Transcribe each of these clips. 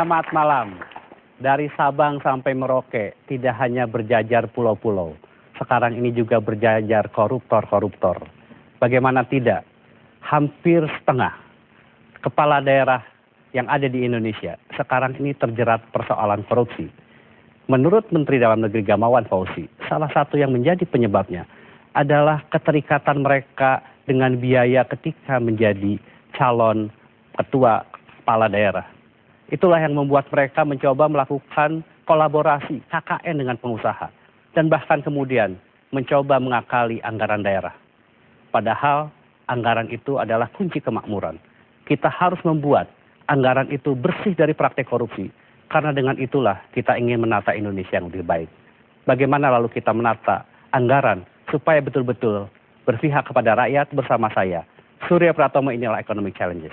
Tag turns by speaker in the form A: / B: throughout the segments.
A: Selamat malam. Dari Sabang sampai Merauke tidak hanya berjajar pulau-pulau. Sekarang ini juga berjajar koruptor-koruptor. Bagaimana tidak? Hampir setengah kepala daerah yang ada di Indonesia sekarang ini terjerat persoalan korupsi. Menurut Menteri Dalam Negeri Gamawan Fauzi, salah satu yang menjadi penyebabnya adalah keterikatan mereka dengan biaya ketika menjadi calon ketua kepala daerah. Itulah yang membuat mereka mencoba melakukan kolaborasi KKN dengan pengusaha. Dan bahkan kemudian mencoba mengakali anggaran daerah. Padahal anggaran itu adalah kunci kemakmuran. Kita harus membuat anggaran itu bersih dari praktek korupsi. Karena dengan itulah kita ingin menata Indonesia yang lebih baik. Bagaimana lalu kita menata anggaran supaya betul-betul berpihak kepada rakyat bersama saya. Surya Pratomo, inilah Economic Challenges.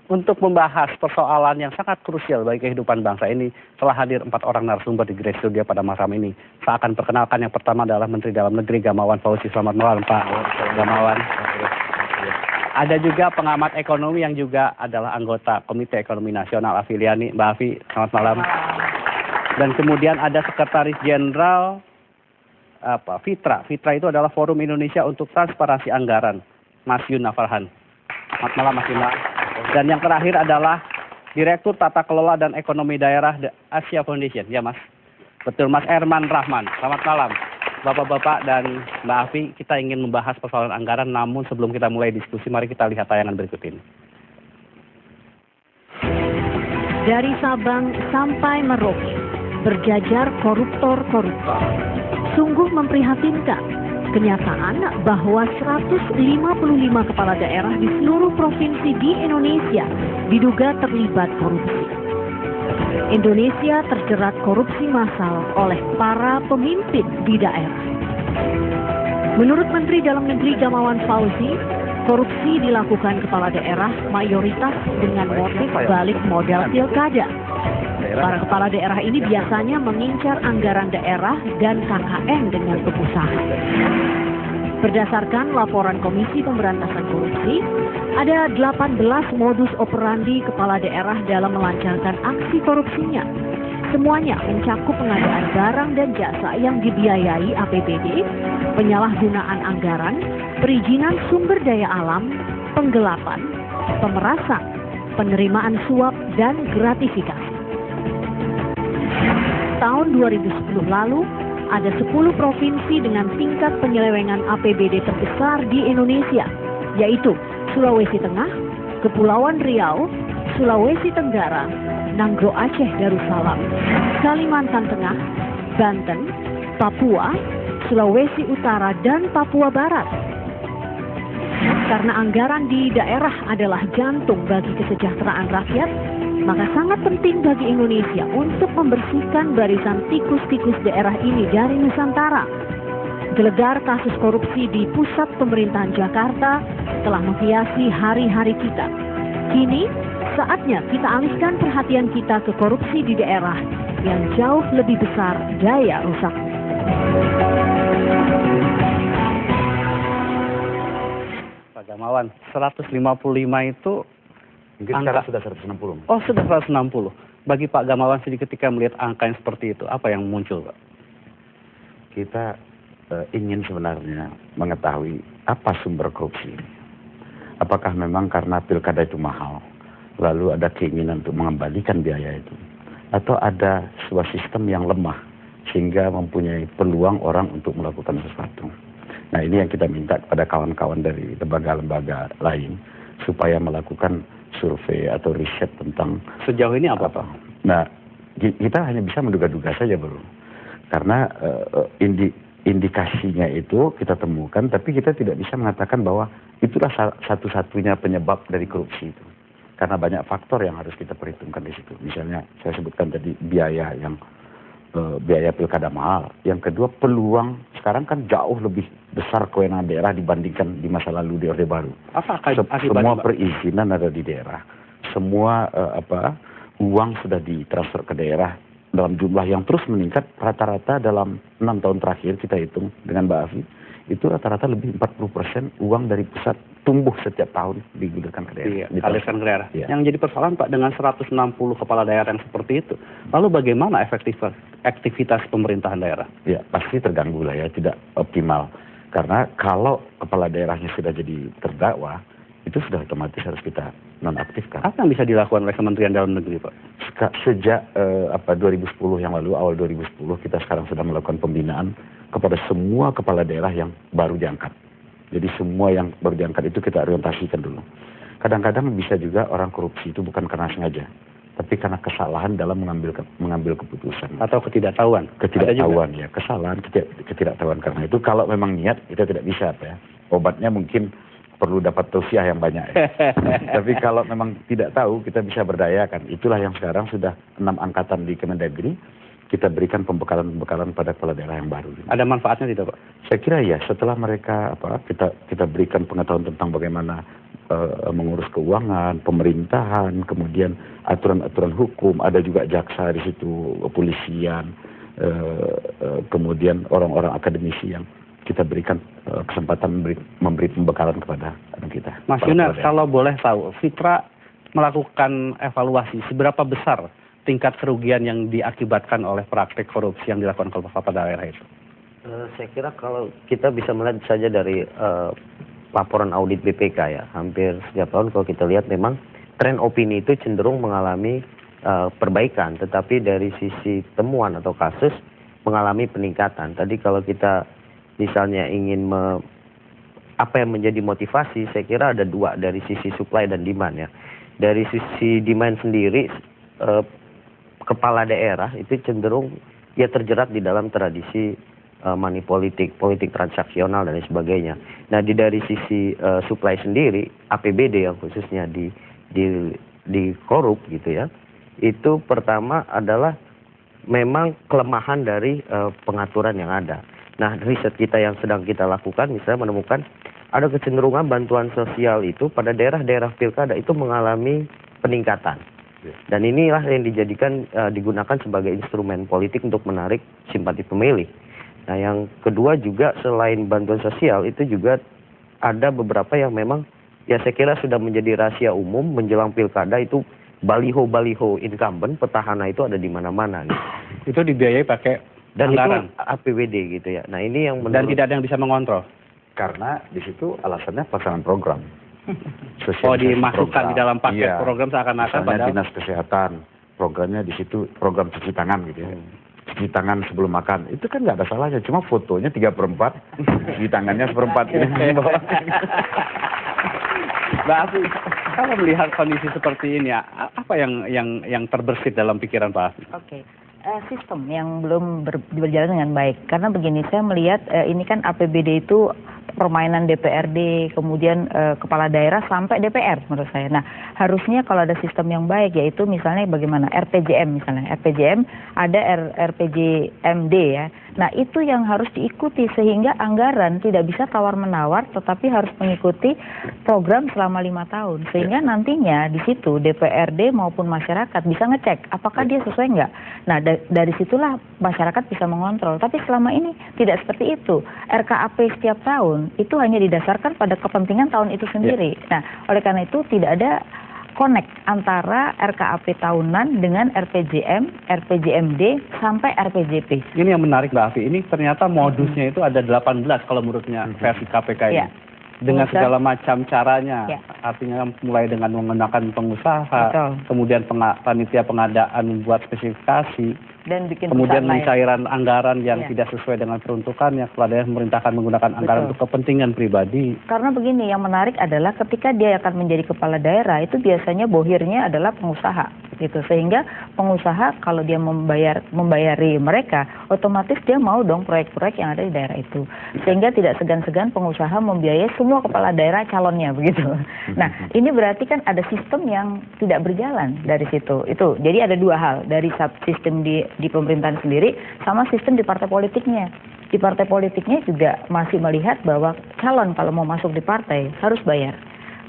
A: Untuk membahas persoalan yang sangat krusial bagi kehidupan bangsa ini, telah hadir 4 orang narasumber di Grace Studio pada malam ini. Saya akan perkenalkan yang pertama adalah Menteri Dalam Negeri Gamawan Fauzi. Selamat malam Pak Gamawan. Ada juga pengamat ekonomi yang juga adalah anggota Komite Ekonomi Nasional Afiliani, Mbak Afi. Selamat malam. Dan kemudian ada Sekretaris Jenderal Fitra. Fitra itu adalah Forum Indonesia untuk Transparansi Anggaran, Mas Yuna Farhan. Selamat malam Mas Yuna. Dan yang terakhir adalah Direktur Tata Kelola dan Ekonomi Daerah The Asia Foundation. Ya Mas, betul, Mas Erman Rahman. Selamat malam Bapak-Bapak dan Mbak Afi. Kita ingin membahas persoalan anggaran, namun sebelum kita mulai diskusi, mari kita lihat tayangan berikut ini.
B: Dari Sabang sampai Merauke, berjajar koruptor-koruptor. Sungguh memprihatinkan kenyataan bahwa 155 kepala daerah di seluruh provinsi di Indonesia diduga terlibat korupsi. Indonesia terjerat korupsi massal oleh para pemimpin di daerah. Menurut Menteri Dalam Negeri Gamawan Fauzi, korupsi dilakukan kepala daerah mayoritas dengan motif balik modal pilkada. Para kepala daerah ini biasanya mengincar anggaran daerah dan KKN dengan pengusaha. Berdasarkan laporan Komisi Pemberantasan Korupsi, ada 18 modus operandi kepala daerah dalam melancarkan aksi korupsinya. Semuanya mencakup pengadaan barang dan jasa yang dibiayai APBD, penyalahgunaan anggaran, perizinan sumber daya alam, penggelapan, pemerasan, penerimaan suap, dan gratifikasi. Tahun 2010 lalu, ada 10 provinsi dengan tingkat penyelewengan APBD terbesar di Indonesia, yaitu Sulawesi Tengah, Kepulauan Riau, Sulawesi Tenggara, Nanggro Aceh Darussalam, Kalimantan Tengah, Banten, Papua, Sulawesi Utara, dan Papua Barat. Karena anggaran di daerah adalah jantung bagi kesejahteraan rakyat, maka sangat penting bagi Indonesia untuk membersihkan barisan tikus-tikus daerah ini dari Nusantara. Gelegar kasus korupsi di pusat pemerintahan Jakarta telah menghiasi hari-hari kita. Kini, saatnya kita alihkan perhatian kita ke korupsi di daerah yang jauh lebih besar daya rusaknya.
A: Pak Gamawan, 155 itu
C: mungkin sekarang sudah 160.
A: Oh, sudah 160. Bagi Pak Gamawan sendiri ketika melihat angka yang seperti itu, apa yang muncul, Pak?
C: Kita ingin sebenarnya mengetahui apa sumber korupsi. Apakah memang karena pilkada itu mahal, lalu ada keinginan untuk mengembalikan biaya itu, atau ada sebuah sistem yang lemah sehingga mempunyai peluang orang untuk melakukan sesuatu. Nah, ini yang kita minta kepada kawan-kawan dari lembaga-lembaga lain supaya melakukan survei atau riset tentang
A: sejauh ini apa Pak?
C: Nah, kita hanya bisa menduga-duga saja, Bro. Karena indikasinya itu kita temukan, tapi kita tidak bisa mengatakan bahwa itulah satu-satunya penyebab dari korupsi itu. Karena banyak faktor yang harus kita perhitungkan di situ. Misalnya saya sebutkan tadi biaya yang biaya pilkada mahal. Yang kedua, peluang sekarang kan jauh lebih besar kewenangan daerah dibandingkan di masa lalu di Orde Baru.
A: Apa akibatnya,
C: Semua
A: Pak?
C: perizinan ada di daerah. Semua uang sudah ditransfer ke daerah dalam jumlah yang terus meningkat. Rata-rata dalam 6 tahun terakhir kita hitung dengan Mbak Afi, itu rata-rata lebih 40% uang dari pusat tumbuh setiap tahun digulirkan ke daerah.
A: Iya, alirkan ke daerah.
C: Iya.
A: Yang jadi persoalan Pak, dengan 160 kepala daerah yang seperti itu, lalu bagaimana aktivitas pemerintahan daerah?
C: Ya, pasti terganggu lah ya, tidak optimal. Karena kalau kepala daerahnya sudah jadi terdakwa, itu sudah otomatis harus kita nonaktifkan.
A: Apa yang bisa dilakukan oleh Kementerian Dalam Negeri, Pak?
C: Sejak 2010 yang lalu, awal 2010, kita sekarang sedang melakukan pembinaan kepada semua kepala daerah yang baru diangkat. Jadi semua yang baru diangkat itu kita orientasikan dulu. Kadang-kadang bisa juga orang korupsi itu bukan karena sengaja, tapi karena kesalahan dalam mengambil keputusan.
A: Atau ketidaktahuan?
C: Ketidaktahuan ya, kesalahan, ketidaktahuan. Karena itu kalau memang niat kita tidak bisa apa ya. Obatnya mungkin perlu dapat tausiah yang banyak ya. Tapi kalau memang tidak tahu, kita bisa berdayakan. Itulah yang sekarang sudah 6 angkatan di Kemendagri, kita berikan pembekalan pada kepala daerah yang baru.
A: Ada manfaatnya tidak, Pak?
C: Saya kira ya, setelah mereka kita berikan pengetahuan tentang bagaimana mengurus keuangan, pemerintahan, kemudian aturan-aturan hukum, ada juga jaksa di situ, kepolisian, kemudian orang-orang akademisi yang kita berikan kesempatan memberi pembekalan kepada kita.
A: Mas Yunar, kalau boleh tahu, Fitra melakukan evaluasi seberapa besar tingkat kerugian yang diakibatkan oleh praktik korupsi yang dilakukan kepala daerah itu?
D: Saya kira kalau kita bisa melihat saja dari laporan audit BPK ya, hampir setiap tahun kalau kita lihat memang tren opini itu cenderung mengalami perbaikan, tetapi dari sisi temuan atau kasus mengalami peningkatan. Tadi kalau kita misalnya ingin apa yang menjadi motivasi, saya kira ada dua, dari sisi supply dan demand ya. Dari sisi demand sendiri, kepala daerah itu cenderung ya terjerat di dalam tradisi money politik transaksional dan lain sebagainya. Nah, dari sisi supply sendiri, APBD yang khususnya di korup gitu ya, itu pertama adalah memang kelemahan dari pengaturan yang ada. Nah, riset kita yang sedang kita lakukan misalnya menemukan ada kecenderungan bantuan sosial itu pada daerah-daerah pilkada itu mengalami peningkatan. Dan inilah yang digunakan sebagai instrumen politik untuk menarik simpati pemilih. Nah, yang kedua juga selain bantuan sosial itu juga ada beberapa yang memang ya saya kira sudah menjadi rahasia umum menjelang pilkada itu baliho-baliho incumbent petahana itu ada di mana-mana.
A: Itu dibiayai pakai
D: dan
A: anggaran.
D: Itu APBD gitu ya. Nah, ini yang
A: dan tidak ada yang bisa mengontrol.
C: Karena di situ alasannya pelaksanaan program.
A: Dimasukkan di dalam paket program seakan-akan
C: padahal dinas kesehatan programnya di situ, program cuci tangan gitu ya. Cuci tangan sebelum makan itu kan nggak ada salahnya, cuma fotonya 3/4, cuci tangannya 1/4 ini.
A: Mbak Afi, kalau melihat kondisi seperti ini ya, apa yang terbersit dalam pikiran Pak Afi?
E: Oke. Sistem yang belum berjalan dengan baik. Karena begini, saya melihat ini kan APBD itu permainan DPRD, kemudian kepala daerah sampai DPR menurut saya. Nah, harusnya kalau ada sistem yang baik, yaitu misalnya bagaimana RPJM misalnya. RPJM ada RPJMD ya. Nah, itu yang harus diikuti sehingga anggaran tidak bisa tawar-menawar, tetapi harus mengikuti program selama 5 tahun. Sehingga nantinya di situ DPRD maupun masyarakat bisa ngecek apakah dia sesuai nggak. Nah, dari situlah masyarakat bisa mengontrol. Tapi selama ini tidak seperti itu. RKAP setiap tahun itu hanya didasarkan pada kepentingan tahun itu sendiri. Nah, oleh karena itu tidak ada connect antara RKAP tahunan dengan RPJM, RPJMD, sampai RPJP.
A: Ini yang menarik Mbak Afi, ini ternyata modusnya itu ada 18 kalau menurutnya versi KPK ini.
E: Ya.
A: Dengan segala macam caranya, artinya mulai dengan menggunakan pengusaha, kemudian panitia pengadaan membuat spesifikasi,
E: dan
A: kemudian pencairan anggaran yang tidak sesuai dengan peruntukannya, kepala daerah memerintahkan menggunakan anggaran untuk kepentingan pribadi.
E: Karena begini, yang menarik adalah ketika dia akan menjadi kepala daerah, itu biasanya bohirnya adalah pengusaha. gitu. Sehingga pengusaha kalau dia membayari mereka, otomatis dia mau dong proyek-proyek yang ada di daerah itu. Sehingga tidak segan-segan pengusaha membiayai semua kepala daerah calonnya begitu. Nah, ini berarti kan ada sistem yang tidak berjalan dari situ. Itu. Jadi ada dua hal, dari sistem di pemerintahan sendiri sama sistem di partai politiknya. Di partai politiknya juga masih melihat bahwa calon kalau mau masuk di partai harus bayar.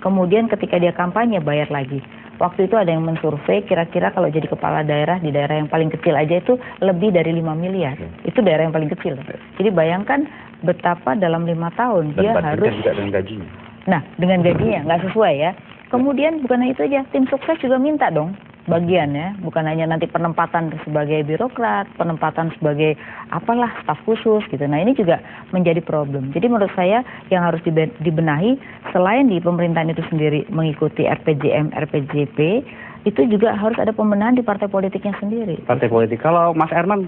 E: Kemudian ketika dia kampanye bayar lagi. Waktu itu ada yang mensurvei kira-kira kalau jadi kepala daerah di daerah yang paling kecil aja itu lebih dari 5 miliar. Itu daerah yang paling kecil. Jadi bayangkan betapa dalam 5 tahun
C: Dan
E: dia harus...
C: juga dengan gajinya.
E: Nah, dengan gajinya nggak sesuai ya. Kemudian bukan hanya itu aja, tim sukses juga minta dong bagian ya. Bukan hanya nanti penempatan sebagai birokrat, penempatan sebagai apalah staf khusus gitu. Nah ini juga menjadi problem. Jadi menurut saya yang harus dibenahi selain di pemerintahan itu sendiri mengikuti RPJM, RPJP, itu juga harus ada pembenahan di partai politiknya sendiri.
A: Partai politik. Kalau Mas Herman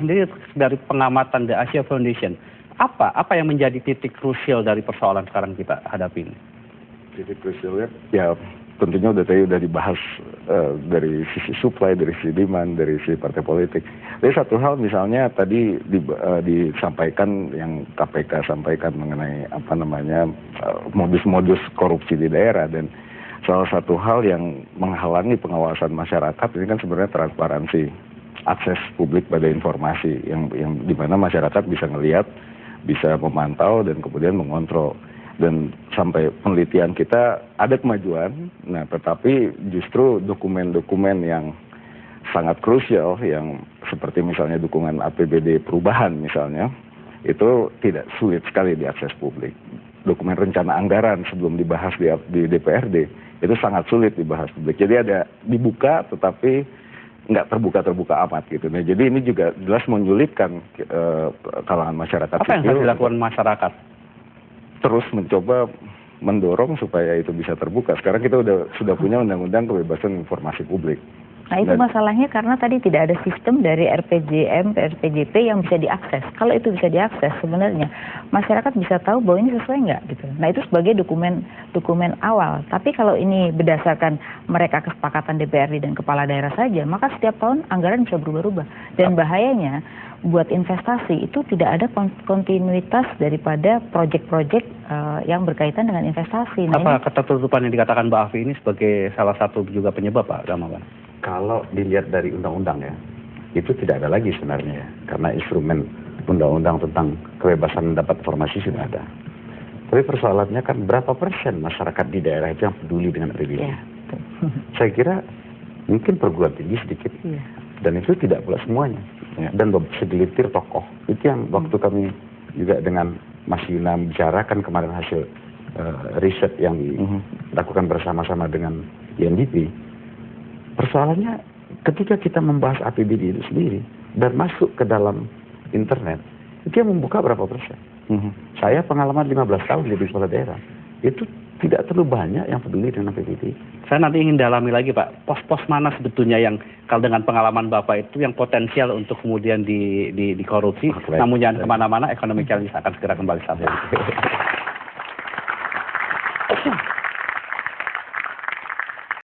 A: sendiri dari pengamatan The Asia Foundation, apa yang menjadi titik krusial dari persoalan sekarang kita hadapi ini?
F: Titik krusialnya ya tentunya udah dibahas dari sisi supply, dari sisi demand, dari sisi partai politik. Tapi satu hal misalnya tadi disampaikan yang KPK sampaikan mengenai modus-modus korupsi di daerah, dan salah satu hal yang menghalangi pengawasan masyarakat ini kan sebenarnya transparansi, akses publik pada informasi yang di mana masyarakat bisa ngelihat, bisa memantau dan kemudian mengontrol. Dan sampai penelitian kita ada kemajuan, nah tetapi justru dokumen-dokumen yang sangat krusial yang seperti misalnya dukungan APBD perubahan misalnya, itu tidak sulit sekali diakses publik. Dokumen rencana anggaran sebelum dibahas di DPRD itu sangat sulit dibahas publik. Jadi ada dibuka tetapi nggak terbuka amat gitu. Nah jadi ini juga jelas menyulitkan kalangan masyarakat.
A: Apa yang harus dilakukan masyarakat?
F: Terus mencoba mendorong supaya itu bisa terbuka. Sekarang kita sudah punya undang-undang kebebasan informasi publik.
E: Nah itu masalahnya karena tadi tidak ada sistem dari RPJM, RPJP yang bisa diakses. Kalau itu bisa diakses sebenarnya masyarakat bisa tahu bahwa ini sesuai nggak gitu. Nah itu sebagai dokumen awal. Tapi kalau ini berdasarkan mereka kesepakatan DPRD dan kepala daerah saja, maka setiap tahun anggaran bisa berubah-ubah. Dan bahayanya buat investasi itu tidak ada kontinuitas daripada proyek-proyek yang berkaitan dengan investasi. Nah,
A: apa ketertutupan yang dikatakan Mbak Afi ini sebagai salah satu juga penyebab Pak Gamawan?
C: Kalau dilihat dari undang-undang ya, itu tidak ada lagi sebenarnya ya. Karena instrumen undang-undang tentang kebebasan mendapat informasi sudah ada. Tapi persoalannya kan berapa persen masyarakat di daerah itu yang peduli dengan APBD?
E: ya,
C: Saya kira mungkin perguruan tinggi sedikit.
E: iya.
C: Dan itu tidak pula semuanya. Ya. Dan segelintir tokoh. Itu yang waktu kami juga dengan Mas Yuna bicarakan kemarin hasil riset yang dilakukan bersama-sama dengan INDP. Persoalannya ketika kita membahas APBD itu sendiri dan masuk ke dalam internet, itu yang membuka berapa persen? Saya pengalaman 15 tahun jadi kepala daerah, itu tidak terlalu banyak yang peduli dengan APBD.
A: Saya nanti ingin dalami lagi Pak, pos-pos mana sebetulnya yang kalau dengan pengalaman Bapak itu yang potensial untuk kemudian dikorupsi, namun jangan kemana-mana, ekonomi challenge akan segera kembali saat ini.